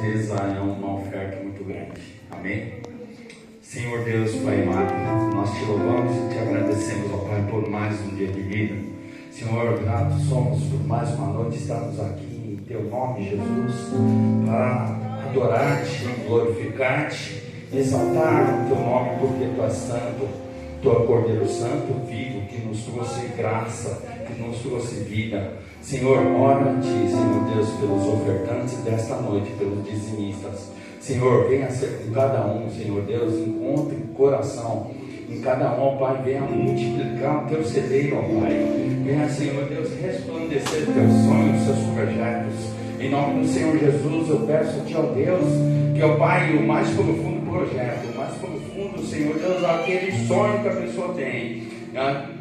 certeza é uma oferta muito grande. Amém? Senhor Deus, Pai amado, nós te louvamos e te agradecemos, ó Pai, por mais um dia de vida. Senhor, gratos somos por mais uma noite estarmos aqui em Teu nome, Jesus, para adorar-te, glorificar-te, exaltar o Teu nome, porque Tu és santo, Tu és Cordeiro Santo, vivo, que nos trouxe graça, que nos trouxe vida. Senhor, ora-te, Senhor Deus, pelos ofertantes desta noite, pelos dizimistas. Senhor, venha ser com cada um, Senhor Deus, encontre coração em cada um, ó Pai, venha multiplicar o Teu celeiro, ó Pai. Venha, Senhor Deus, resplandecer Teus sonhos, Seus projetos. Em nome do Senhor Jesus, eu peço-te, ó Deus, que, ó Pai, o mais profundo projeto, o mais profundo, Senhor Deus, aquele sonho que a pessoa tem,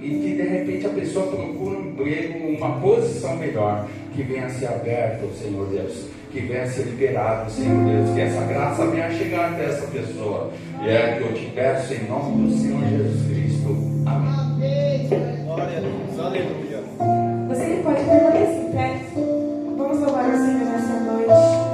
e que de repente a pessoa procura um emprego, uma posição melhor, que venha a ser aberto, Senhor Deus, que venha a ser liberado, Senhor Deus, que essa graça venha a chegar até essa pessoa. E é que eu te peço em nome do Senhor Jesus Cristo. Amém. Glória a Deus, aleluia. Você pode permanecer em pé. Vamos louvar o Senhor nessa noite.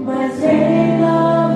Mas em nome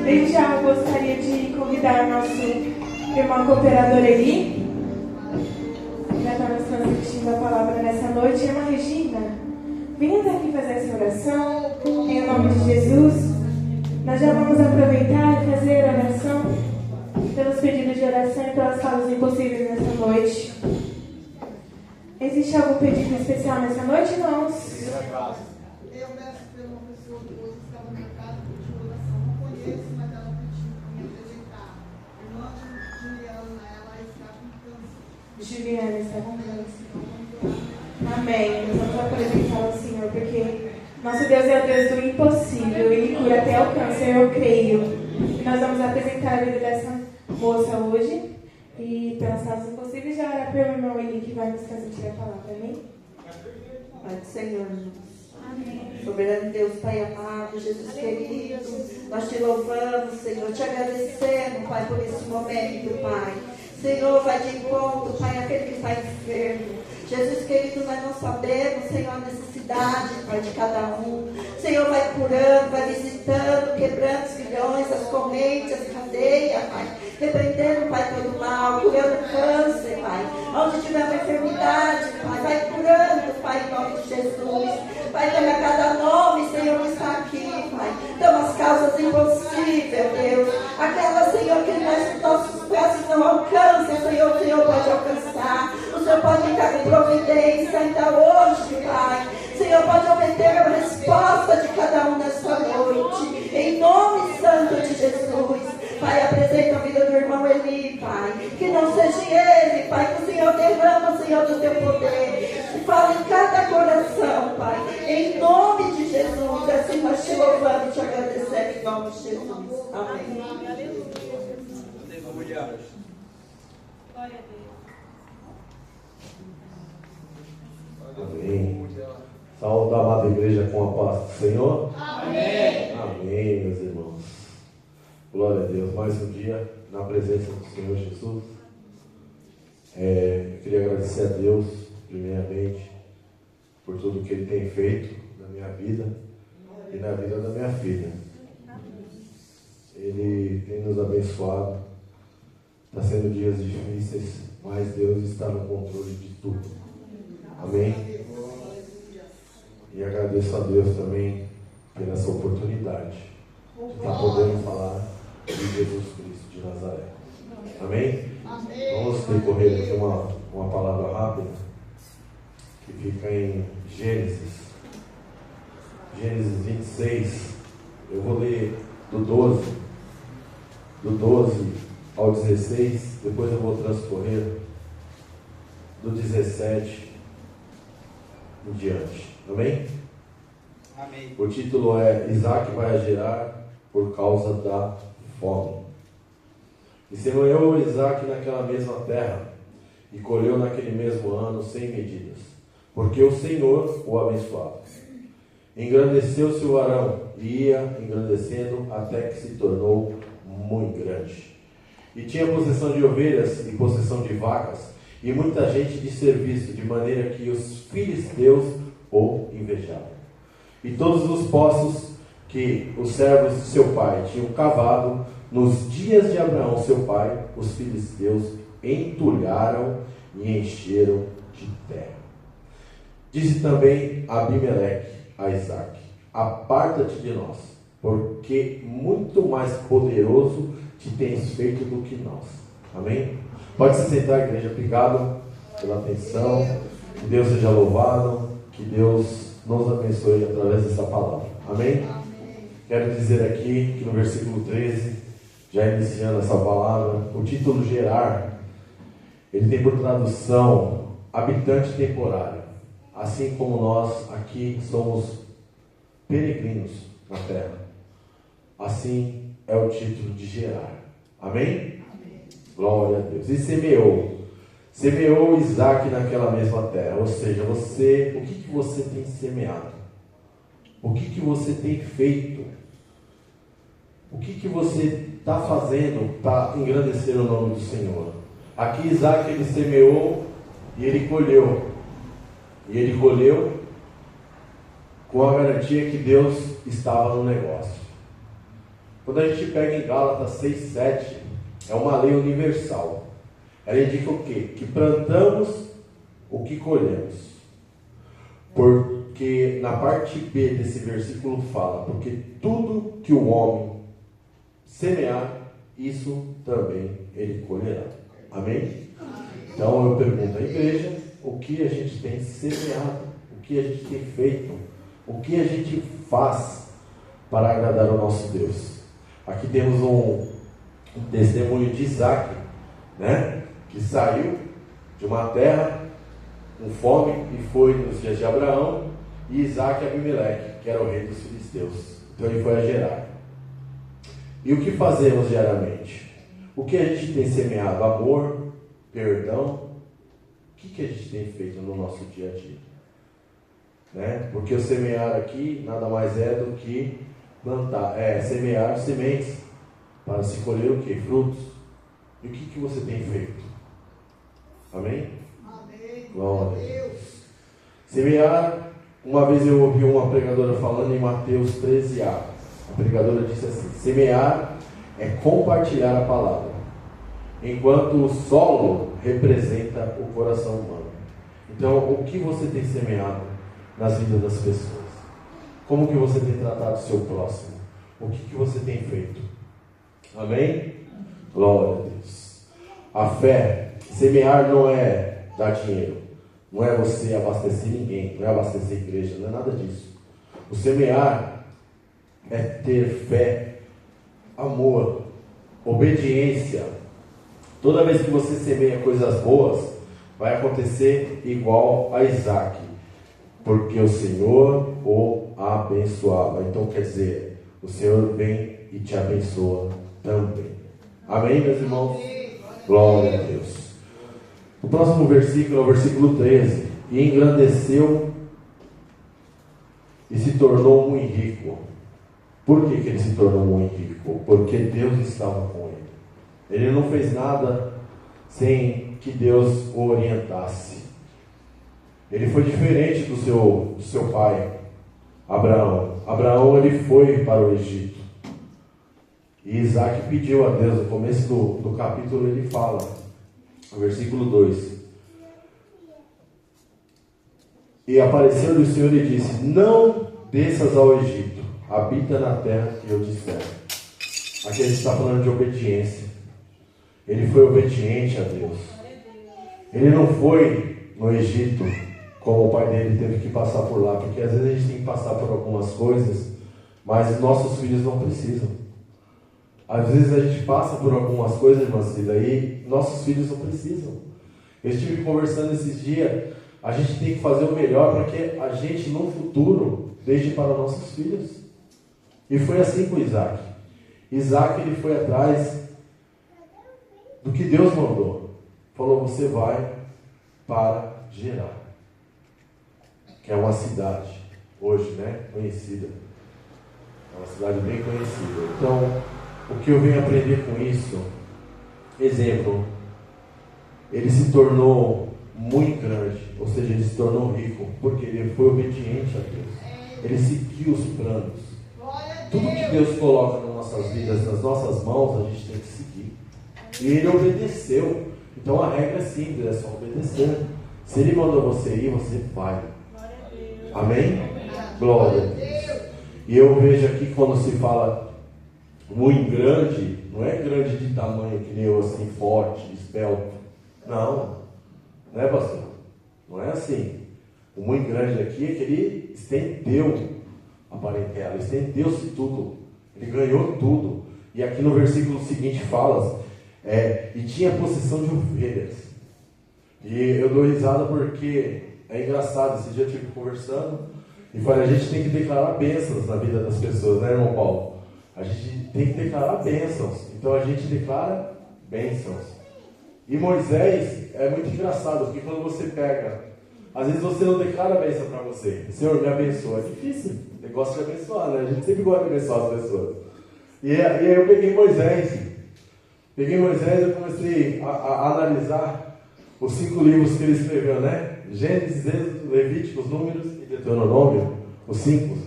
Desde já eu gostaria de convidar nosso irmão cooperador Eli, que vai estar nos transmitindo a palavra nessa noite. Irmã Regina, venha aqui fazer essa oração, em nome de Jesus. Nós já vamos aproveitar e fazer a oração pelos pedidos de oração e pelas causas impossíveis nessa noite. Existe algum pedido especial nessa noite, irmãos? Eu peço pela uma pessoa que hoje estava na minha casa pedindo oração. Não conheço, mas ela pediu para me apresentar. Irmã Juliana, ela está com câncer. Juliana está com câncer. Amém. Nós vamos apresentar ao Senhor, porque nosso Deus é o Deus do impossível. Ele cura até o câncer, eu creio. E nós vamos apresentar a vida dessa moça hoje. E pelas causas impossíveis, já orar pelo irmão Eli, que vai nos transmitir a palavra. Amém? Pai do Senhor, Jesus. Amém. Soberano Deus, Pai amado, Jesus querido, nós te louvamos, Senhor, te agradecemos, Pai, por esse momento, Pai. Senhor, vai de encontro, Pai, aquele que está enfermo. Jesus querido, nós não sabemos, Senhor, a necessidade, Pai, de cada um. Senhor, vai curando, vai visitando, quebrando os grilhões, as correntes, as cadeias, Pai. Repreendendo, Pai, todo mal, curando câncer, Pai. Onde tiver uma enfermidade, Pai, vai curando, Pai, em nome de Jesus. Pai, toma cada nome, Senhor, que está aqui, Pai. Toma as causas impossíveis, Deus. Aquelas, Senhor, que nossos braços não alcançam, Senhor, o Senhor pode alcançar. O Senhor pode entrar com providência ainda hoje, Pai. Senhor, pode obter a resposta de cada um nesta noite. Em nome santo de Jesus. Pai, apresenta a vida do irmão Eli, Pai. Que não seja ele, Pai, que o Senhor derrama, Senhor, do teu poder. Que fale em cada coração, Pai. Em nome de Jesus. Assim nós te louvamos e te agradecemos em nome de Jesus. Amém. Aleluia. Glória a Deus. Amém. Saúde a amada igreja com a paz do Senhor. Amém. Amém, meus irmãos. Glória a Deus. Mais um dia na presença do Senhor Jesus. Eu queria agradecer a Deus, primeiramente, por tudo que Ele tem feito na minha vida e na vida da minha filha. Ele tem nos abençoado. Está sendo dias difíceis, mas Deus está no controle de tudo. Amém? E agradeço a Deus também pela essa oportunidade de estar podendo falar de Jesus Cristo de Nazaré. Amém? Vamos decorrer aqui uma palavra rápida que fica em Gênesis 26. Eu vou ler do 12 ao 16, depois eu vou transcorrer do 17 em diante. Amém? Amém. O título é Isaac vai gerar por causa da fome. E semeou Isaac naquela mesma terra e colheu naquele mesmo ano 100 medidas, porque o Senhor o abençoava. Engrandeceu-se o varão e ia engrandecendo até que se tornou muito grande. E tinha possessão de ovelhas e possessão de vacas e muita gente de serviço, de maneira que os filisteus o invejavam. E todos os poços que os servos de seu pai tinham cavado nos dias de Abraão, seu pai, os filisteus entulharam e encheram de terra. Disse também Abimeleque a Isaac: aparta-te de nós, porque muito mais poderoso te tens feito do que nós. Amém? Pode se sentar, igreja. Obrigado pela atenção. Que Deus seja louvado. Que Deus nos abençoe através dessa palavra. Amém? Quero dizer aqui que no versículo 13, já iniciando essa palavra, o título gerar, ele tem por tradução habitante temporário. Assim como nós aqui somos peregrinos na terra, assim é o título de gerar. Amém? Glória a Deus. E semeou Isaac naquela mesma terra. Ou seja, o que você tem semeado? O que você tem feito? O que você está fazendo para engrandecer o nome do Senhor? Aqui Isaac, ele semeou e ele colheu. E ele colheu com a garantia que Deus estava no negócio. Quando a gente pega em Gálatas 6:7, é uma lei universal. Ela indica o quê? Que plantamos o que colhemos. Porque na parte B desse versículo fala, porque tudo que o homem semear, isso também ele colherá. Amém? Então eu pergunto à igreja, o que a gente tem semeado, o que a gente tem feito, o que a gente faz para agradar o nosso Deus. Aqui temos um testemunho de Isaac, né? Que saiu de uma terra com fome e foi nos dias de Abraão, e Isaac e Abimeleque, que era o rei dos filisteus. Então ele foi a Gerar. E o que fazemos diariamente? O que a gente tem semeado? Amor, perdão. O que a gente tem feito no nosso dia a dia? Né? Porque o semear aqui nada mais é do que plantar, semear sementes para se colher o que? Frutos. E o que você tem feito? Amém? Amém. Glória a Deus. Semear, uma vez eu ouvi uma pregadora falando em Mateus 13a. A pregadora disse assim: semear é compartilhar a palavra, enquanto o solo representa o coração humano. Então, o que você tem semeado nas vidas das pessoas? Como que você tem tratado o seu próximo? O que você tem feito? Amém? Glória a Deus. A fé, semear não é dar dinheiro, não é você abastecer ninguém, não é abastecer a igreja, não é nada disso. O semear é ter fé, amor, obediência. Toda vez que você semeia coisas boas, vai acontecer igual a Isaac, porque o Senhor o abençoava. Então quer dizer, o Senhor vem e te abençoa também. Amém, meus irmãos? Glória a Deus. O próximo versículo é o versículo 13. E engrandeceu e se tornou muito rico. Por que ele se tornou muito rico? Porque Deus estava com ele. Ele não fez nada sem que Deus o orientasse. Ele foi diferente do seu pai, Abraão. Abraão, ele foi para o Egito. E Isaac pediu a Deus, no começo do capítulo ele fala, no versículo 2: e apareceu-lhe o Senhor e disse: não desças ao Egito, habita na terra que eu disser. Aqui a gente está falando de obediência. Ele foi obediente a Deus. Ele não foi no Egito como o pai dele teve que passar por lá, porque às vezes a gente tem que passar por algumas coisas, mas nossos filhos não precisam. Às vezes a gente passa por algumas coisas, irmãs, e daí nossos filhos não precisam. Eu estive conversando esses dias, a gente tem que fazer o melhor para que a gente no futuro deixe para nossos filhos. E foi assim com Isaac. Isaac, ele foi atrás do que Deus mandou. Falou: você vai para Gerar, que é uma cidade hoje, né, conhecida. É uma cidade bem conhecida. Então, o que eu venho aprender com isso? Exemplo, ele se tornou muito grande, ou seja, ele se tornou rico, porque ele foi obediente a Deus. Ele seguiu os planos. Tudo que Deus coloca nas nossas vidas, nas nossas mãos, a gente tem que seguir. E ele obedeceu. Então a regra é simples, é só obedecer. Se ele mandou você ir, você vai. Amém? Glória a Deus. E eu vejo aqui, quando se fala muito grande, não é grande de tamanho que nem eu, assim, forte, esbelto. Não é, pastor? Não é assim. O muito grande aqui é que ele estendeu a parentela, estendeu-se tudo, ele ganhou tudo. E aqui no versículo seguinte fala, e tinha possessão de ovelhas. E eu dou risada porque é engraçado. Esse dia eu estive conversando e falei: a gente tem que declarar bênçãos na vida das pessoas, né, irmão Paulo? A gente tem que declarar bênçãos. Então a gente declara bênçãos. E Moisés é muito engraçado, porque quando você pega, às vezes você não declara bênção para você. Senhor, me abençoa. É difícil. O negócio de abençoar, né? A gente sempre gosta de abençoar as pessoas. E aí eu peguei Moisés. Eu comecei a analisar os 5 livros que ele escreveu, né? Gênesis, Êxodo, Levíticos, Números e Deuteronômio. Os 5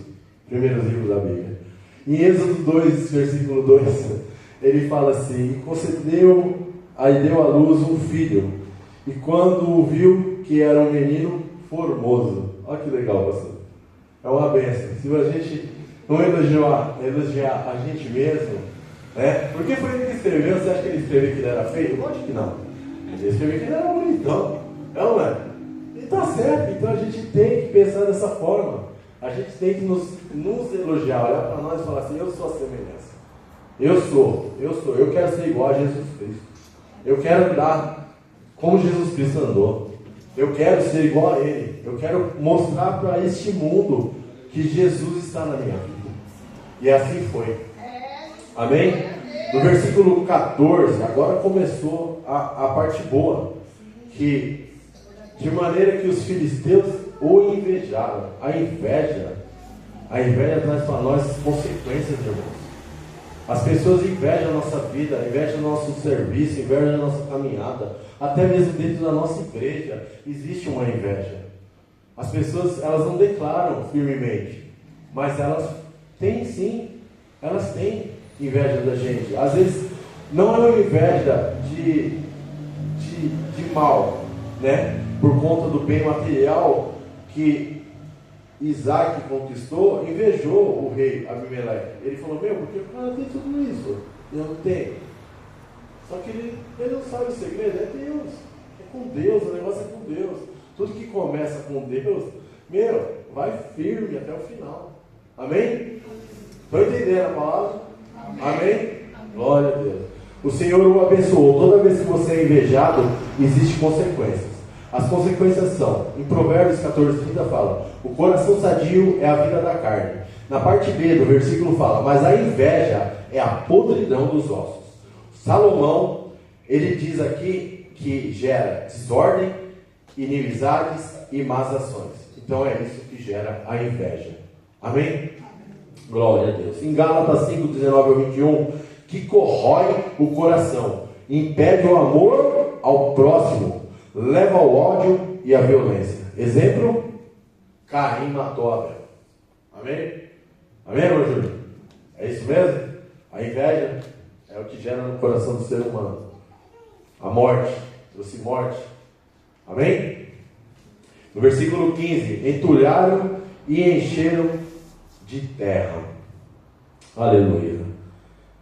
primeiros livros da Bíblia. Em Êxodo 2, versículo 2, ele fala assim: e concedeu, aí deu à luz um filho, e quando o viu que era um menino formoso. Olha que legal, pastor. É uma bênção. Se a gente não elogiar a gente mesmo, né? Porque foi ele que escreveu. Você acha que ele escreveu que ele era feio? Lógico que não. Ele escreveu que ele era bonitão. Não é? E tá certo. Então a gente tem que pensar dessa forma. A gente tem que nos elogiar, olhar para nós e falar assim: eu sou a semelhança. Eu quero ser igual a Jesus Cristo. Eu quero andar como Jesus Cristo andou. Eu quero ser igual a Ele. Eu quero mostrar para este mundo que Jesus está na minha vida. E assim foi. Amém? No versículo 14, agora começou a parte boa. Que de maneira que os filisteus o invejaram. A inveja traz para nós consequências, irmãos. As pessoas invejam a nossa vida, invejam o nosso serviço, invejam a nossa caminhada. Até mesmo dentro da nossa igreja existe uma inveja. As pessoas, elas não declaram firmemente, mas elas têm sim, elas têm inveja da gente. Às vezes não é uma inveja de mal, né? Por conta do bem material que Isaac conquistou, invejou o rei Abimeleque. Ele falou: meu, porque o cara tem tudo isso, eu não tenho. Só que ele não sabe o segredo, é Deus. É com Deus, o negócio é com Deus. Tudo que começa com Deus, meu, vai firme até o final. Amém? Estão entendendo a palavra? Amém? Glória a Deus. O Senhor o abençoou. Toda vez que você é invejado, existem consequências. As consequências são, em Provérbios 14:30 fala: o coração sadio é a vida da carne. Na parte B do versículo fala: mas a inveja é a podridão dos ossos. Salomão, ele diz aqui que gera desordem, inimizades e más ações. Então é isso que gera a inveja. Amém? Glória a Deus. Em Gálatas 5:19-21, que corrói o coração, impede o amor ao próximo, leva ao ódio e à violência. Exemplo: Caim matou Abel. Amém? Amém, irmão Júlio? É isso mesmo? A inveja é o que gera no coração do ser humano a morte, trouxe morte. Amém? No versículo 15: entulharam e encheram de terra. Aleluia.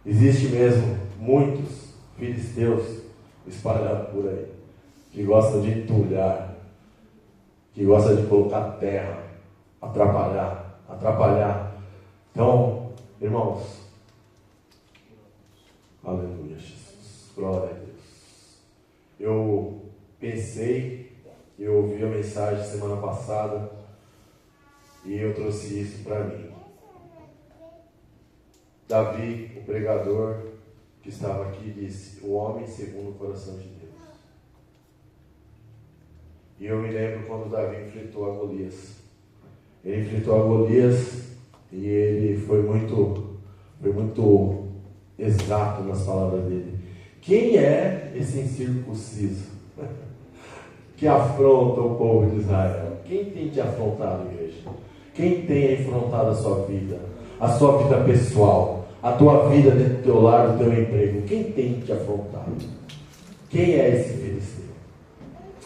Existe mesmo muitos filisteus espalhados por aí, que gostam de entulhar, que gostam de colocar terra, atrapalhar. Então, irmãos, aleluia, Jesus, glória a Deus. Eu ouvi a mensagem semana passada e eu trouxe isso para mim. Davi, o pregador que estava aqui, disse: o homem segundo o coração de Deus. E eu me lembro quando Davi enfrentou a Golias. Ele enfrentou a Golias e ele foi muito exato nas palavras dele. Quem é esse incircunciso que afronta o povo de Israel? Quem tem te afrontado, igreja? Quem tem afrontado a sua vida pessoal, a tua vida dentro do teu lar, do teu emprego? Quem tem te afrontado? Quem é esse filisteu?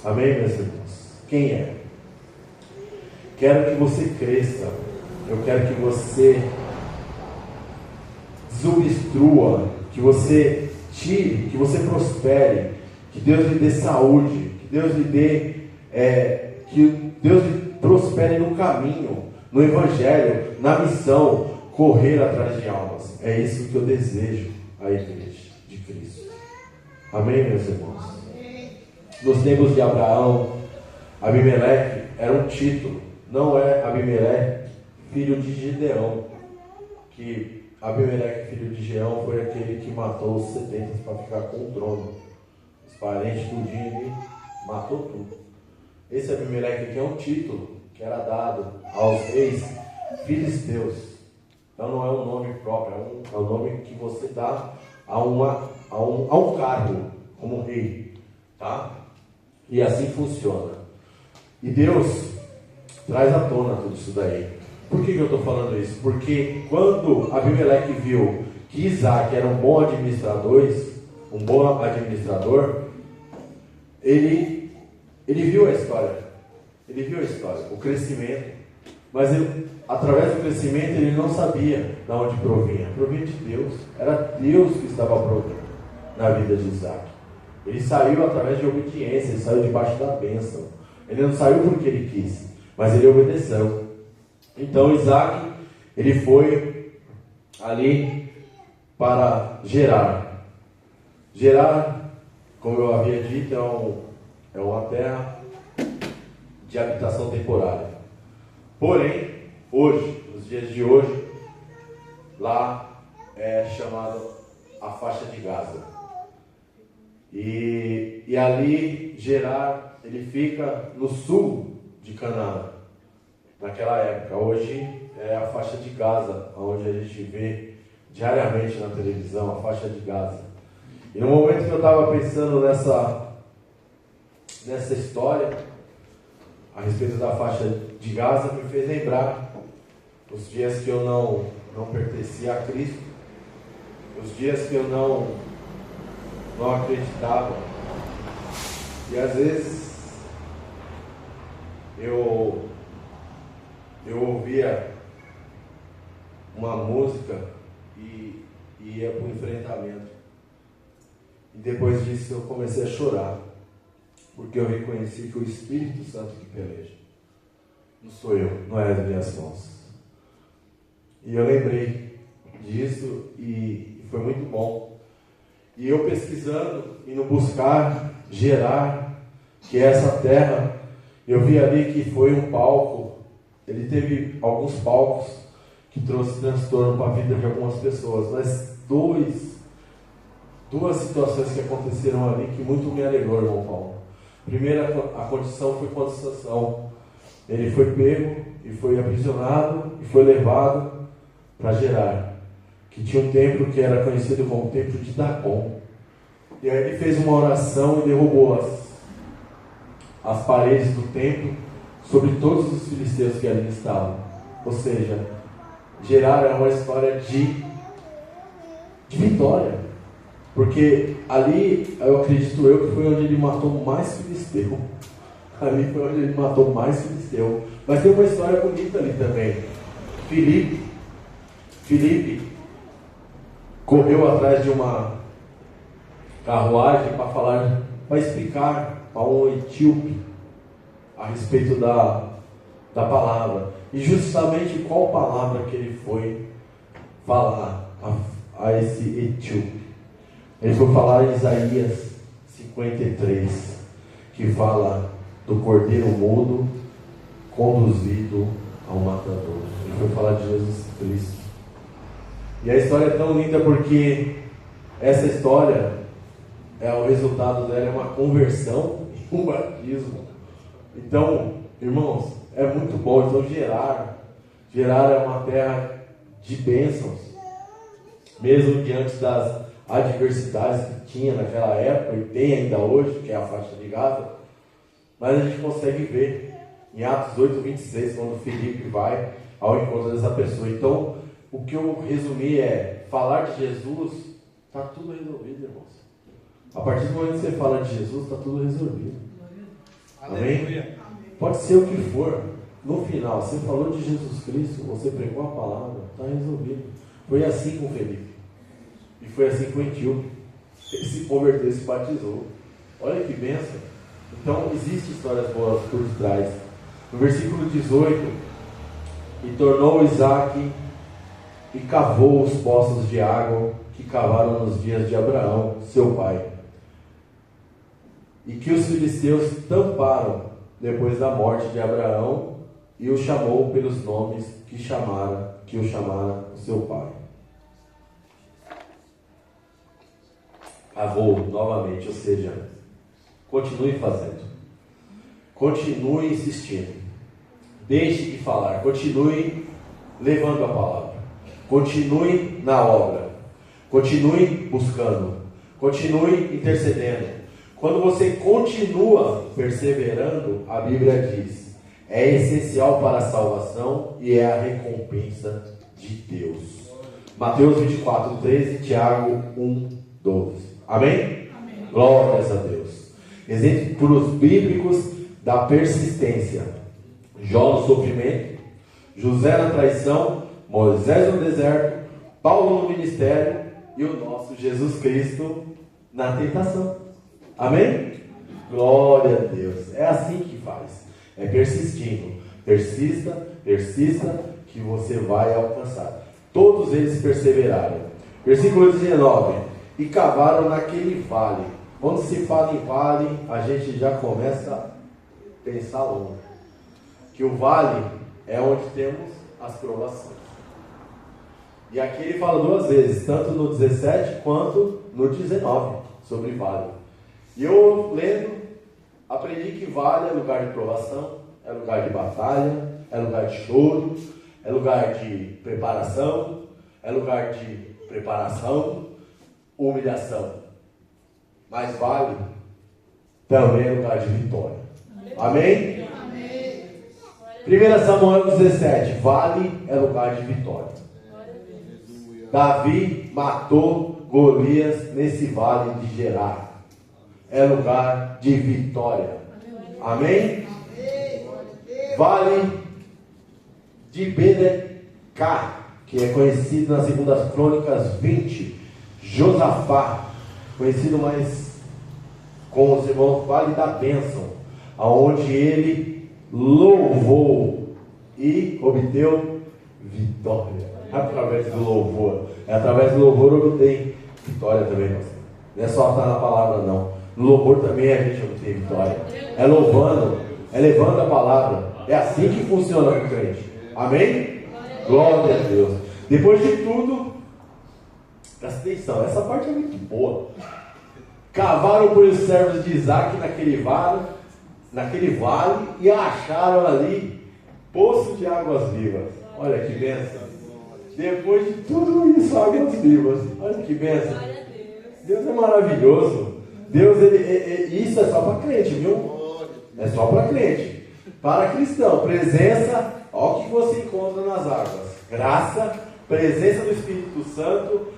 Amém, meus irmãos? Quem é? Quero que você cresça. Eu quero que você desobstrua, que você tire, que você prospere, que Deus lhe dê saúde, que Deus lhe dê, que Deus lhe prospere no caminho, no evangelho, na missão, correr atrás de almas. É isso que eu desejo à igreja de Cristo. Amém, meus irmãos? Nos tempos de Abraão, Abimeleque era um título, não é Abimeleque, filho de Gideão, que Abimeleque, filho de Gideão, foi aquele que matou os 70 para ficar com o trono. Os parentes tudinho ali, matou tudo. Esse Abimeleque aqui é um título que era dado aos reis filisteus. Então não é um nome próprio, é um nome que você dá a um cargo como rei, tá? E assim funciona. E Deus traz à tona tudo isso daí. Por que eu estou falando isso? Porque quando Abimeleque viu que Isaac era um bom administrador, ele viu a história. Ele viu a história, o crescimento. Mas através do crescimento ele não sabia de onde provinha. Provinha de Deus. Era Deus que estava provendo na vida de Isaac. Ele saiu através de obediência, ele saiu debaixo da bênção. Ele não saiu porque ele quis, mas ele obedeceu. Então Isaac, ele foi ali para Gerar. Gerar, como eu havia dito, é uma terra de habitação temporária. Porém, hoje, nos dias de hoje, lá é chamado a faixa de Gaza. E ali, Gerar, ele fica no sul de Canaã. Naquela época, hoje é a faixa de Gaza, onde a gente vê diariamente na televisão, a faixa de Gaza. E no momento que eu estava pensando nessa história, a respeito da faixa de Gaza, me fez lembrar os dias que eu não pertencia a Cristo, os dias que eu não acreditava. E às vezes eu ouvia uma música e ia para o enfrentamento. E depois disso eu comecei a chorar, porque eu reconheci que o Espírito Santo que peleja. Não sou eu, não é as minhas mãos. E eu lembrei disso e foi muito bom. E eu pesquisando, indo buscar Gerar, que é essa terra, eu vi ali que foi um palco. Ele teve alguns palcos que trouxe transtorno para a vida de algumas pessoas, mas duas situações que aconteceram ali que muito me alegrou, irmão Paulo. Primeira, a condição foi quando Sansão, ele foi pego e foi aprisionado e foi levado para Gerar, que tinha um templo que era conhecido como o templo de Dacon. E aí ele fez uma oração e derrubou as paredes do templo sobre todos os filisteus que ali estavam. Ou seja, Gerar é uma história de vitória, porque ali, eu acredito que foi onde ele matou mais filisteu. Ali foi onde ele matou mais filisteu. Mas tem uma história bonita ali também. Filipe correu atrás de uma carruagem para explicar a um etíope a respeito da palavra. E justamente qual palavra que ele foi falar a esse etíope? Ele foi falar em Isaías 53, que fala do cordeiro mudo conduzido ao matador. Ele foi falar de Jesus Cristo. E a história é tão linda porque essa história, o resultado dela é uma conversão e um batismo. Então, irmãos, é muito bom. Então, Gerar é uma terra de bênçãos, mesmo diante das adversidades que tinha naquela época e tem ainda hoje, que é a faixa de Gaza. Mas a gente consegue ver em Atos 8:26, quando Filipe vai ao encontro dessa pessoa. Então, o que eu resumi é: falar de Jesus, está tudo resolvido, irmãos. A partir do momento que você fala de Jesus, está tudo resolvido. Amém? Pode ser o que for. No final, você falou de Jesus Cristo, você pregou a palavra, está resolvido. Foi assim com Felipe. E foi assim com o etíope. Ele se converteu, se batizou. Olha que bênção. Então, existem histórias boas por trás. No versículo 18: e tornou Isaac e cavou os poços de água que cavaram nos dias de Abraão, seu pai, e que os filisteus tamparam depois da morte de Abraão, e o chamou pelos nomes que o chamara o seu pai. Cavou novamente, ou seja, continue fazendo, continue insistindo, deixe de falar, continue levando a palavra, continue na obra, continue buscando, continue intercedendo. Quando você continua perseverando, a Bíblia diz é essencial para a salvação e é a recompensa de Deus. Mateus 24, 13, Tiago 1, 12. Amém? Amém. Glórias a Deus. Exemplos bíblicos da persistência: Jó no sofrimento, José na traição, Moisés no deserto, Paulo no ministério e o nosso Jesus Cristo na tentação. Amém? Glória a Deus. É assim que faz. É persistindo. Persista, persista, que você vai alcançar. Todos eles perseveraram. Versículo 19. E cavaram naquele vale. Quando se fala em vale, a gente já começa a pensar longe. Que o vale é onde temos as provações. E aqui ele fala duas vezes, tanto no 17 quanto no 19, sobre vale. E eu lendo, aprendi que vale é lugar de provação, é lugar de batalha, é lugar de choro, é lugar de preparação, é lugar de preparação, humilhação. Mas vale também é lugar de vitória. Amém? Amém. 1 Samuel 17, vale é lugar de vitória. Davi matou Golias nesse vale de Gerar. É lugar de vitória. Amém? Vale de Bedecá, que é conhecido nas segundas crônicas 20. Josafá, conhecido mais com os irmãos Vale da Bênção, aonde ele louvou e obteve vitória. Através do louvor. É através do louvor eu obtenho vitória também, pastor. Não é só estar na palavra, não. No louvor também a gente obtém vitória. É louvando, é levando a palavra. É assim que funciona o crente. Amém? Glória a Deus. Depois de tudo, presta atenção, essa parte é muito boa. Cavaram por os servos de Isaac naquele vale e acharam ali poço de águas vivas. Olha que bênção. Depois de tudo isso, águas vivas. Olha que bênção. Deus é maravilhoso. Deus, isso é só para crente, viu? É só para crente. Para cristão, presença, olha o que você encontra nas águas. Graça, presença do Espírito Santo,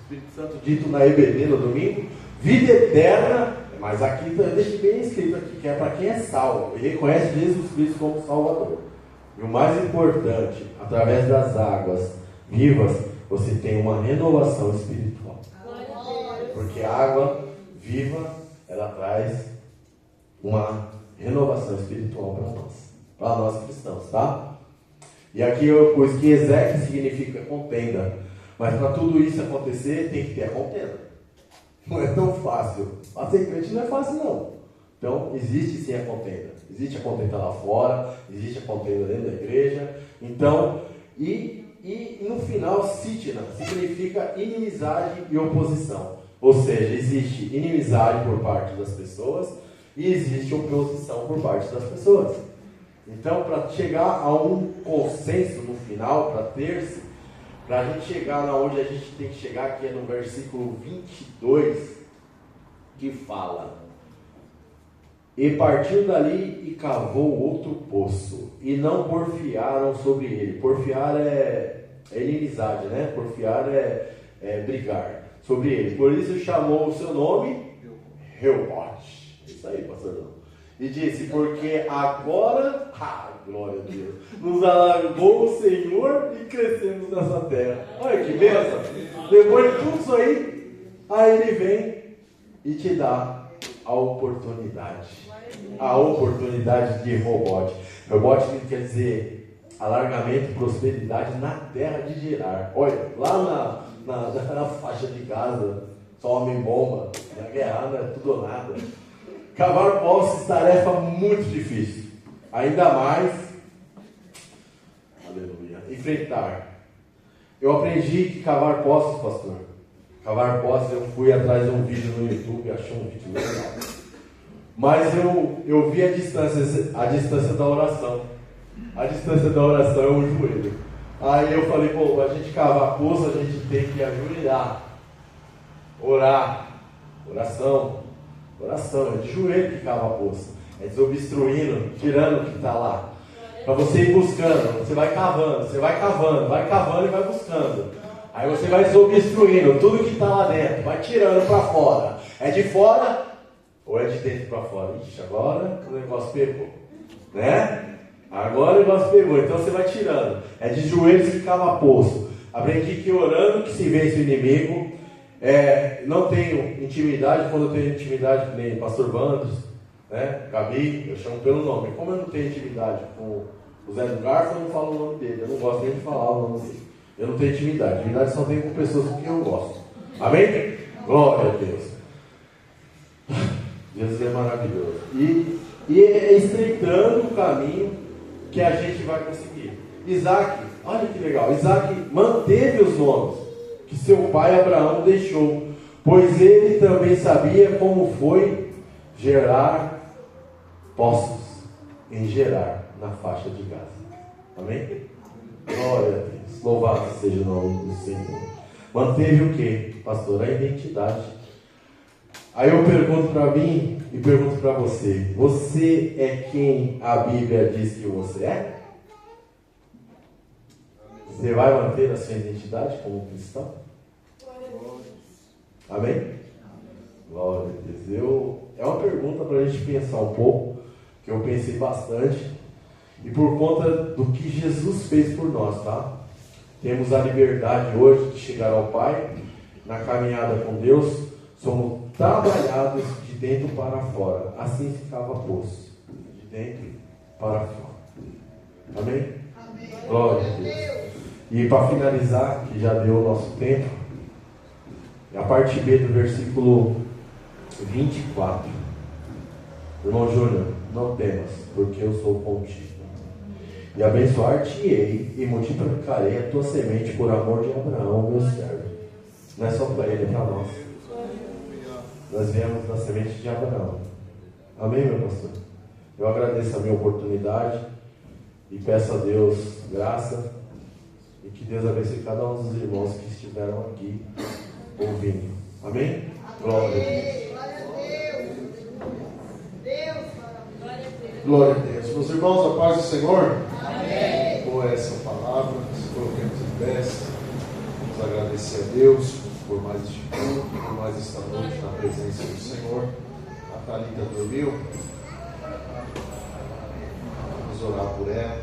Espírito Santo dito na EBD no domingo, vida eterna, mas aqui deixa bem escrito aqui, que é para quem é salvo e reconhece Jesus Cristo como Salvador. E o mais importante, através das águas vivas, você tem uma renovação espiritual. Porque a água viva, ela traz uma renovação espiritual para nós cristãos, tá? E aqui eu pus que Ezequiel significa contenda. Mas para tudo isso acontecer, tem que ter a contenda. Não é tão fácil. A ser crente não é fácil, não. Então, existe sim a contenda. Existe a contenda lá fora, existe a contenda dentro da igreja. Então, e no final, sitna significa inimizade e oposição. Ou seja, existe inimizade por parte das pessoas e existe oposição por parte das pessoas. Então, para chegar a um consenso no final, para a gente chegar na onde a gente tem que chegar, que é no versículo 22, que fala: e partiu dali e cavou outro poço, e não porfiaram sobre ele. Porfiar é inimizade, né? Porfiar é brigar sobre ele. Por isso chamou o seu nome Rehobote. É isso aí, pastor. E disse: porque agora, glória a Deus, nos alargou o Senhor e crescemos nessa terra. Olha que bênção. Depois de tudo isso aí ele vem e te dá a oportunidade. A oportunidade de Rehobote. Rehobote quer dizer alargamento e prosperidade na terra de Gerar. Olha, lá na faixa de Gaza, só homem-bomba, na guerra não é tudo ou nada. Cavar poços, tarefa muito difícil. Ainda mais, aleluia, enfrentar. Eu aprendi que cavar poços, pastor. Cavar poços, eu fui atrás de um vídeo no YouTube, achei um vídeo legal. Mas eu vi a distância da oração. A distância da oração é o joelho. Aí eu falei, a gente cavar poço, a gente tem que ajoelhar. Orar. Oração, é de joelho que cava poço. É desobstruindo, tirando o que está lá. Para você ir buscando, você vai cavando e vai buscando. Aí você vai desobstruindo tudo que está lá dentro, vai tirando para fora. É de fora ou é de dentro para fora? Ixi, agora o negócio pegou, né? Agora o negócio pegou, então você vai tirando. É de joelhos que cava poço. Aprendi que orando que se vence o inimigo. Não tenho intimidade, quando eu tenho intimidade com nem pastor Bandos, né? Gabi, eu chamo pelo nome. Como eu não tenho intimidade com o Zé do Garfo, eu não falo o nome dele. Eu não gosto nem de falar o nome dele. Eu não tenho intimidade. Intimidade só tenho com pessoas com quem eu gosto. Amém? Glória a Deus. Jesus é maravilhoso. E é estreitando o caminho que a gente vai conseguir. Isaac, olha que legal. Isaac manteve os nomes que seu pai Abraão deixou, pois ele também sabia como foi gerar poços em Gerar, na faixa de Gaza. Amém? Glória a Deus. Louvado seja o nome do Senhor. Manteve o que, pastor? A identidade. Aí eu pergunto para mim e pergunto para você: você é quem a Bíblia diz que você é? Você vai manter a sua identidade como cristão? Amém? Glória a Deus. É uma pergunta para a gente pensar um pouco, que eu pensei bastante, e por conta do que Jesus fez por nós, tá? Temos a liberdade hoje de chegar ao Pai, na caminhada com Deus, somos trabalhados de dentro para fora. Assim ficava poço, de dentro para fora. Amém? Amém. Glória a Deus. E para finalizar, que já deu o nosso tempo, a parte B do versículo 24. Irmão Júnior, não temas, porque eu sou contigo. E abençoar-te-ei e multiplicarei a tua semente por amor de Abraão, meu servo. Não é só para ele, é para nós. Nós viemos da semente de Abraão. Amém, meu pastor? Eu agradeço a minha oportunidade e peço a Deus graça e que Deus abençoe cada um dos irmãos que estiveram aqui ouvindo. Amém? Glória a Deus. Glória a Deus. Meus irmãos, a paz do Senhor. Amém. Boa essa palavra. Se coloquemos em pé, vamos agradecer a Deus por mais este culto, por mais esta noite na presença do Senhor. A Thalita dormiu. Vamos orar por ela,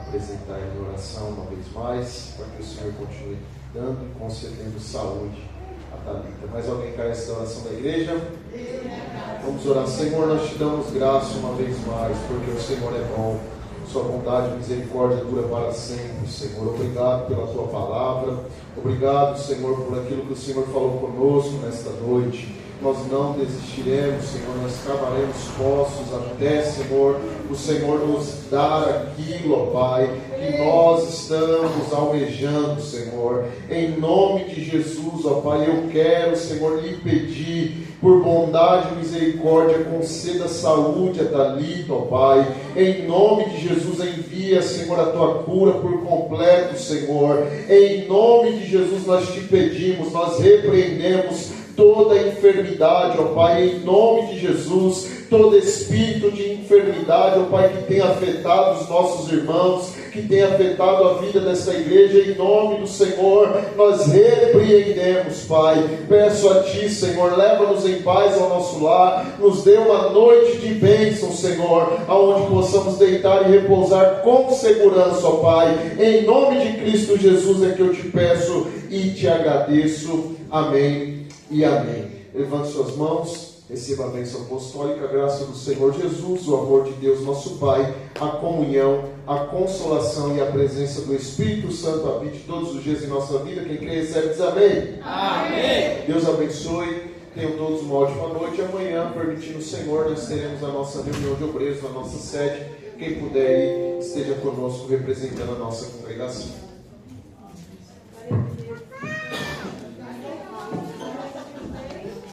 apresentar em oração uma vez mais, para que o Senhor continue dando e concedendo saúde a Thalita. Mais alguém carece da oração da igreja? Vamos orar. Senhor, nós te damos graça uma vez mais, porque o Senhor é bom. Sua bondade e misericórdia dura para sempre, Senhor. Obrigado pela tua palavra. Obrigado, Senhor, por aquilo que o Senhor falou conosco nesta noite. Nós não desistiremos, Senhor. Nós cavaremos poços até, Senhor, o Senhor nos dar aquilo, ó Pai, que nós estamos almejando, Senhor. Em nome de Jesus, ó Pai, eu quero, Senhor, lhe pedir, por bondade e misericórdia, conceda saúde a Thalita, ó Pai. Em nome de Jesus, envia, Senhor, a tua cura por completo, Senhor. Em nome de Jesus, nós te pedimos, nós repreendemos toda enfermidade, ó Pai, em nome de Jesus, todo espírito de enfermidade, ó Pai, que tem afetado os nossos irmãos, que tem afetado a vida dessa igreja, em nome do Senhor, nós repreendemos, Pai. Peço a Ti, Senhor, leva-nos em paz ao nosso lar, nos dê uma noite de bênção, Senhor, aonde possamos deitar e repousar com segurança, ó Pai. Em nome de Cristo Jesus é que eu te peço e te agradeço. Amém e amém. Levante suas mãos, receba a bênção apostólica, a graça do Senhor Jesus, o amor de Deus nosso Pai, a comunhão, a consolação e a presença do Espírito Santo habite todos os dias em nossa vida. Quem crê recebe, diz amém. Amém. Deus abençoe, tenham todos uma ótima noite. Amanhã, permitindo o Senhor, nós teremos a nossa reunião de obreiros na nossa sede. Quem puder ir, esteja conosco representando a nossa congregação.